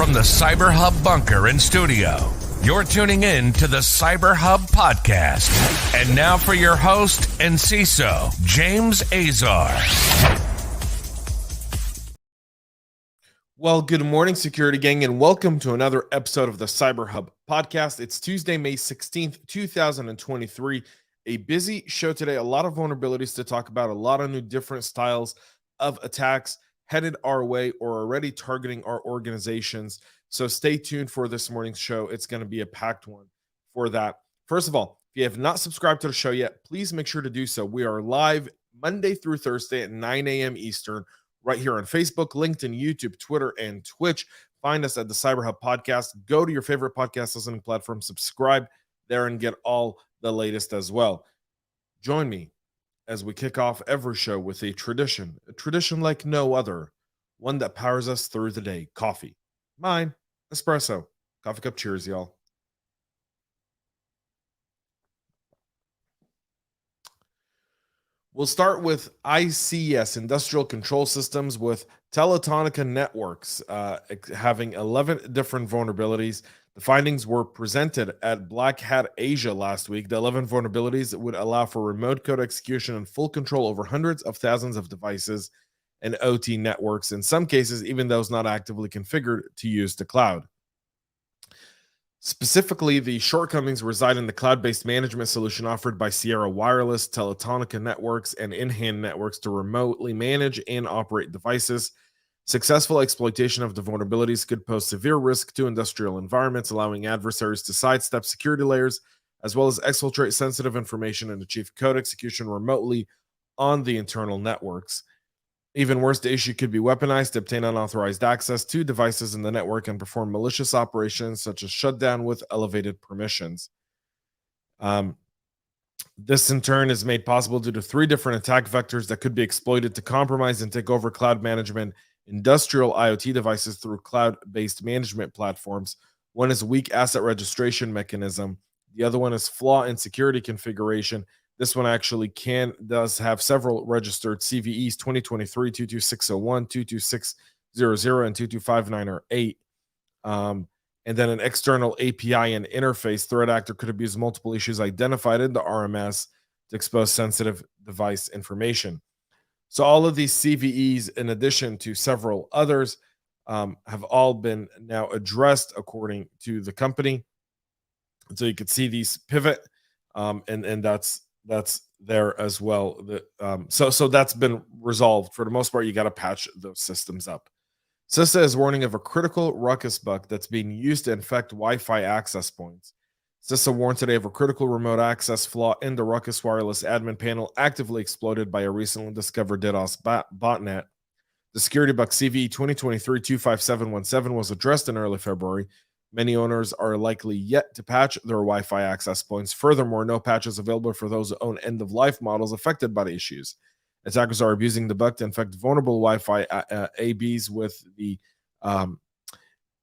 From the CyberHub bunker and studio, you're tuning in to the CyberHub Podcast. And now for your host and CISO, James Azar. Well, good morning, security gang, and welcome to another episode of the CyberHub Podcast. It's Tuesday, May 16th, 2023. A busy show today, a lot of vulnerabilities to talk about, a lot of new different styles of attacks headed our way or already targeting our organizations. So stay tuned for this morning's show. It's going to be a packed one for that. First of all, if you have not subscribed to the show yet, please make sure to do so. We are live Monday through Thursday at 9 a.m. Eastern, right here on Facebook, LinkedIn, YouTube, Twitter, and Twitch. Find us at the CyberHub Podcast. Go to your favorite podcast listening platform, subscribe there, and get all the latest as well. Join me as we kick off every show with a tradition like no other, one that powers us through the day. Coffee. Mine, espresso. Coffee cup cheers, y'all. We'll start with ICS, Industrial Control Systems, with Teltonika Networks having 11 different vulnerabilities. The findings were presented at Black Hat Asia last week. The 11 vulnerabilities would allow for remote code execution and full control over hundreds of thousands of devices and OT networks, in some cases, even those not actively configured to use the cloud. Specifically, the shortcomings reside in the cloud-based management solution offered by Sierra Wireless, Teltonika Networks, and In-Hand Networks to remotely manage and operate devices. Successful exploitation of the vulnerabilities could pose severe risk to industrial environments, allowing adversaries to sidestep security layers, as well as exfiltrate sensitive information and achieve code execution remotely on the internal networks. Even worse, the issue could be weaponized to obtain unauthorized access to devices in the network and perform malicious operations such as shutdown with elevated permissions. This in turn is made possible due to three different attack vectors that could be exploited to compromise and take over cloud management industrial IoT devices through cloud-based management platforms. One is weak asset registration mechanism. The other one is flaw in security configuration. This one actually does have several registered CVEs: 2023 22601, 22600, and 22598. And then an external API and interface. Threat actor could abuse multiple issues identified in the RMS to expose sensitive device information. So all of these CVEs, in addition to several others, have all been now addressed according to the company. And so you could see these pivot, and that's there as well. So that's been resolved. For the most part, you got to patch those systems up. CISA is warning of a critical Ruckus bug that's being used to infect Wi-Fi access points. CISA warned today of a critical remote access flaw in the Ruckus wireless admin panel, actively exploited by a recently discovered DDoS botnet. The security bug CVE 2023-25717 was addressed in early February. Many owners are likely yet to patch their Wi-Fi access points. Furthermore, no patch is available for those who own end-of-life models affected by the issues. Attackers are abusing the bug to infect vulnerable Wi-Fi ABs with the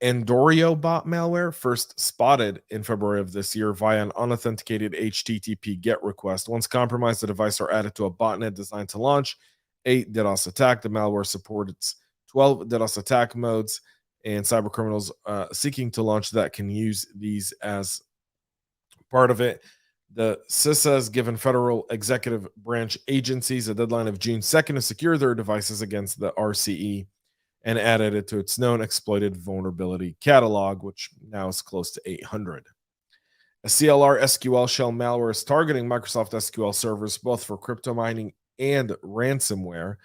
Endorio bot malware, first spotted in February of this year via an unauthenticated HTTP GET request. Once compromised, the device are added to a botnet designed to launch a DDoS attack. The malware supports 12 DDoS attack modes, and cybercriminals seeking to launch that can use these as part of it. The CISA has given federal executive branch agencies a deadline of June 2nd to secure their devices against the RCE, and added it to its known exploited vulnerability catalog, which now is close to 800. A CLR SqlShell malware is targeting Microsoft SQL servers, both for crypto mining and ransomware.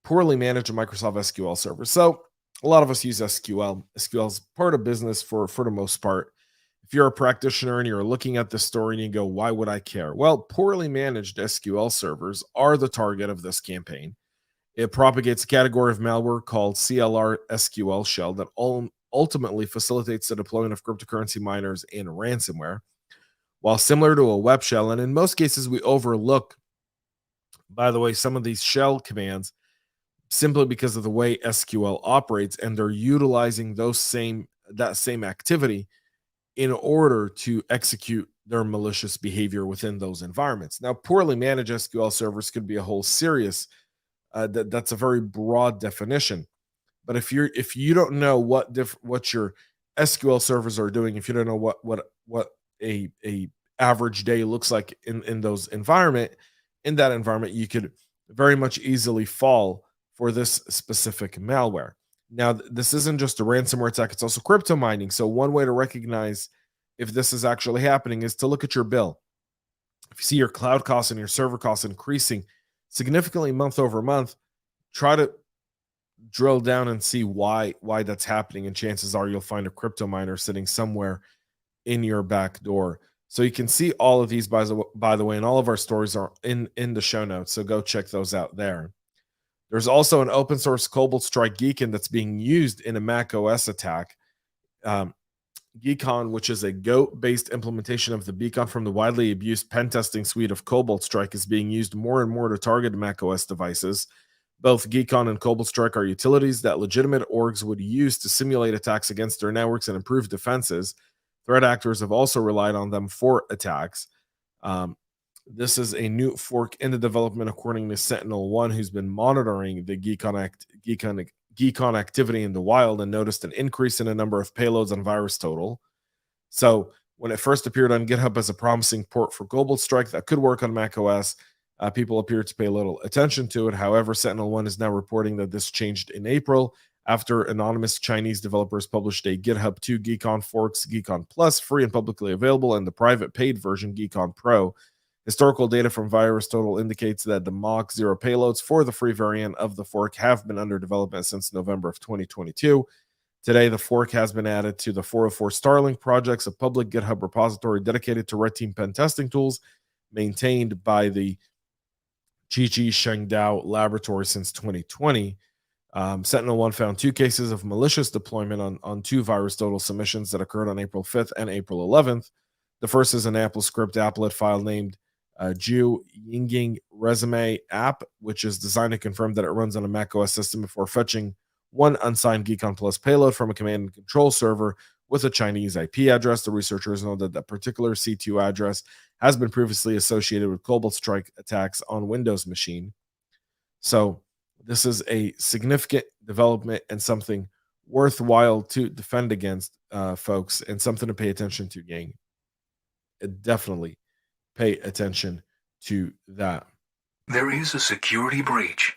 Poorly managed Microsoft SQL servers. So a lot of us use SQL. SQL is part of business for the most part. If you're a practitioner and you're looking at this story and you go, why would I care? Well, poorly managed SQL servers are the target of this campaign. It propagates a category of malware called CLR SqlShell that ultimately facilitates the deployment of cryptocurrency miners in ransomware. While similar to a web shell, and in most cases we overlook, by the way, some of these shell commands simply because of the way SQL operates, and they're utilizing that same activity in order to execute their malicious behavior within those environments. Now, poorly managed SQL servers could be a whole series. That's a very broad definition. But if you don't know what your SQL servers are doing, if you don't know what a average day looks like in that environment, you could very much easily fall for this specific malware. Now, this isn't just a ransomware attack, it's also crypto mining. So one way to recognize if this is actually happening is to look at your bill. If you see your cloud costs and your server costs increasing significantly month over month, try to drill down and see why that's happening, and chances are you'll find a crypto miner sitting somewhere in your back door. So you can see all of these, by the way, and all of our stories are in the show notes, so go check those out there. There's also an open source Cobalt Strike Geacon that's being used in a macOS attack. Geacon, which is a Go-based implementation of the beacon from the widely abused pen testing suite of Cobalt Strike, is being used more and more to target macOS devices. Both Geacon and Cobalt Strike are utilities that legitimate orgs would use to simulate attacks against their networks and improve defenses. Threat actors have also relied on them for attacks. This is a new fork in the development, according to Sentinel-1, who's been monitoring the Geacon activity in the wild and noticed an increase in the number of payloads on VirusTotal. So when it first appeared on GitHub as a promising port for Cobalt Strike that could work on macOS, people appeared to pay little attention to it. However, Sentinel-1 is now reporting that this changed in April after anonymous Chinese developers published a GitHub 2 Geacon forks, Geacon Plus, free and publicly available, and the private paid version, Geacon Pro. Historical data from VirusTotal indicates that the Mach 0 payloads for the free variant of the fork have been under development since November of 2022. Today, the fork has been added to the 404 Starlink projects, a public GitHub repository dedicated to red team pen testing tools maintained by the Chichi Shengdao laboratory since 2020. Sentinel-1 found 2 cases of malicious deployment on 2 VirusTotal submissions that occurred on April 5th and April 11th. The first is an AppleScript applet file named Ju Yinging Resume app, which is designed to confirm that it runs on a macOS system before fetching one unsigned Geacon Plus payload from a command and control server with a Chinese IP address. The researchers know that particular C2 address has been previously associated with Cobalt Strike attacks on Windows machine. So this is a significant development and something worthwhile to defend against, folks, and something to pay attention to, gang. Definitely pay attention to that. There is a security breach.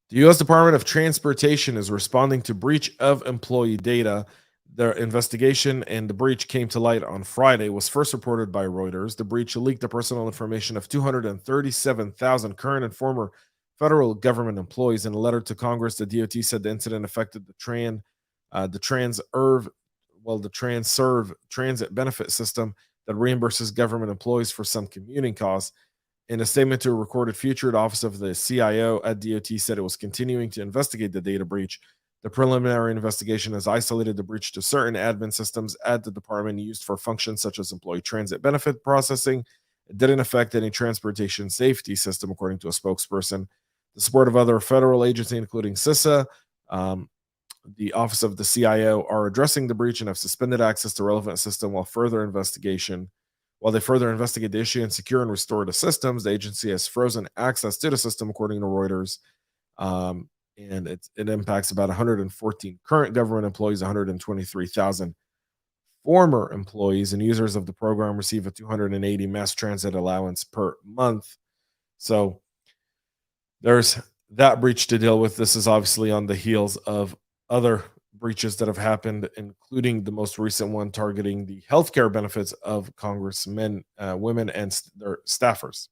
The U.S. Department of Transportation is responding to breach of employee data. Their investigation and the breach came to light on Friday, was first reported by Reuters. The breach leaked the personal information of 237,000 current and former federal government employees. In a letter to Congress, the DOT said the incident affected the Transerve transit benefit system that reimburses government employees for some commuting costs. In a statement to a recorded future, the Office of the CIO at DOT said it was continuing to investigate the data breach. The preliminary investigation has isolated the breach to certain admin systems at the department used for functions such as employee transit benefit processing. It didn't affect any transportation safety system, according to a spokesperson. The support of other federal agencies, including CISA, the Office of the CIO, are addressing the breach and have suspended access to relevant system while they further investigate the issue and secure and restore the systems. The agency has frozen access to the system, according to Reuters. And it impacts about 114 current government employees, 123,000 former employees, and users of the program receive a 280 mass transit allowance per month. So there's that breach to deal with. This is obviously on the heels of other breaches that have happened, including the most recent one targeting the healthcare benefits of congressmen, women, and their staffers.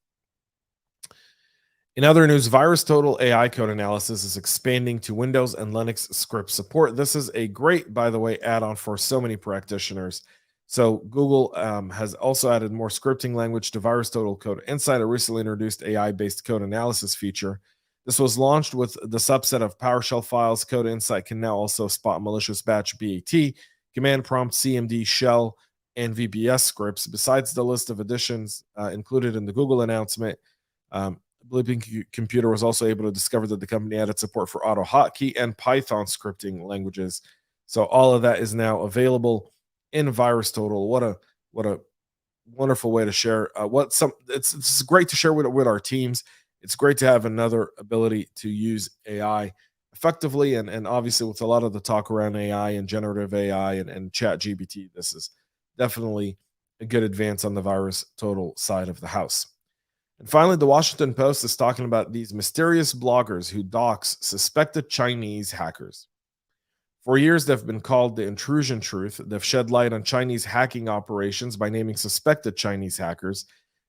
In other news, VirusTotal AI code analysis is expanding to Windows and Linux script support. This is a great, by the way, add-on for so many practitioners. So Google has also added more scripting language to VirusTotal Code Insight, a recently introduced AI-based code analysis feature. This was launched with the subset of PowerShell files. Code Insight can now also spot malicious batch BAT, command prompt CMD shell, and VBS scripts. Besides the list of additions included in the Google announcement, Bleeping Computer was also able to discover that the company added support for AutoHotkey and Python scripting languages. So all of that is now available in VirusTotal. What a wonderful way to share. It's great to share with our teams. It's great to have another ability to use AI effectively. And obviously with a lot of the talk around AI and generative AI and chat GPT, this is definitely a good advance on the VirusTotal side of the house. And finally, the Washington Post is talking about these mysterious bloggers who dox suspected Chinese hackers. For years, they've been called the intrusion truth. They've shed light on Chinese hacking operations by naming suspected Chinese hackers.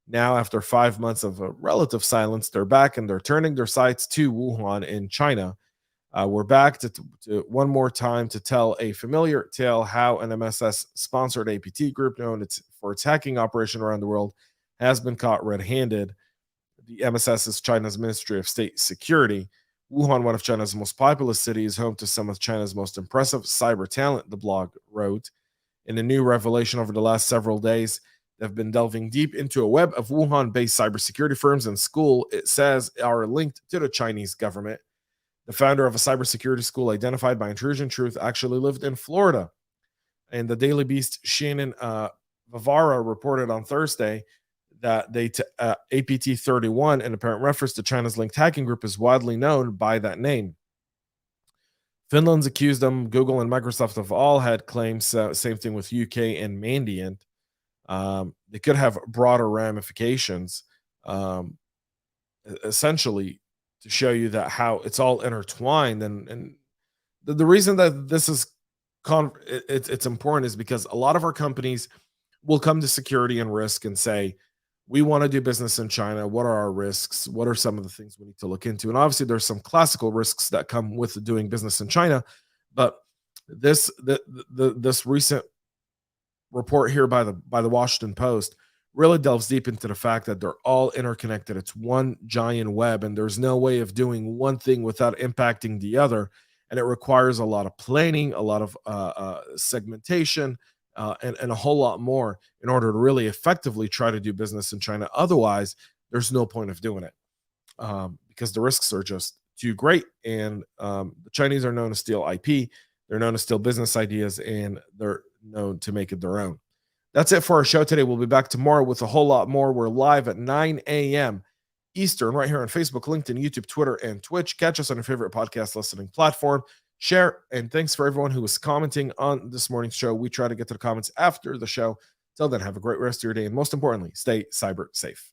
Now, after 5 months of a relative silence, they're back and they're turning their sights to Wuhan in China. We're back to one more time to tell a familiar tale how an MSS-sponsored APT group known for its hacking operation around the world has been caught red-handed. The MSS is China's Ministry of State Security. Wuhan, one of China's most populous cities, home to some of China's most impressive cyber talent, the blog wrote. In a new revelation over the last several days, they've been delving deep into a web of Wuhan-based cybersecurity firms and school, it says, are linked to the Chinese government. The founder of a cybersecurity school identified by Intrusion Truth actually lived in Florida. And the Daily Beast Shannon Vivara reported on Thursday that APT 31, an apparent reference to China's linked hacking group, is widely known by that name. Finland's accused them. Google and Microsoft have all had claims. Same thing with UK and Mandiant. They could have broader ramifications, essentially, to show you that how it's all intertwined. And the reason that this is it's important is because a lot of our companies will come to security and risk and say, we want to do business in China. What are our risks? What are some of the things we need to look into? And obviously, there's some classical risks that come with doing business in China. But this recent report here by the Washington Post really delves deep into the fact that they're all interconnected. It's one giant web, and there's no way of doing one thing without impacting the other. And it requires a lot of planning, a lot of segmentation, and a whole lot more in order to really effectively try to do business in China. Otherwise, there's no point of doing it because the risks are just too great. And the Chinese are known to steal IP. They're known to steal business ideas, and they're known to make it their own. That's it for our show today. We'll be back tomorrow with a whole lot more. We're live at 9 a.m. Eastern right here on Facebook, LinkedIn, YouTube, Twitter, and Twitch. Catch us on your favorite podcast listening platform. Share, and thanks for everyone who was commenting on this morning's show. We try to get to the comments after the show. Till then, have a great rest of your day, and most importantly, stay cyber safe.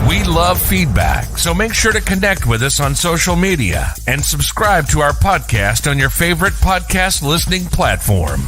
We love feedback, so make sure to connect with us on social media and subscribe to our podcast on your favorite podcast listening platform.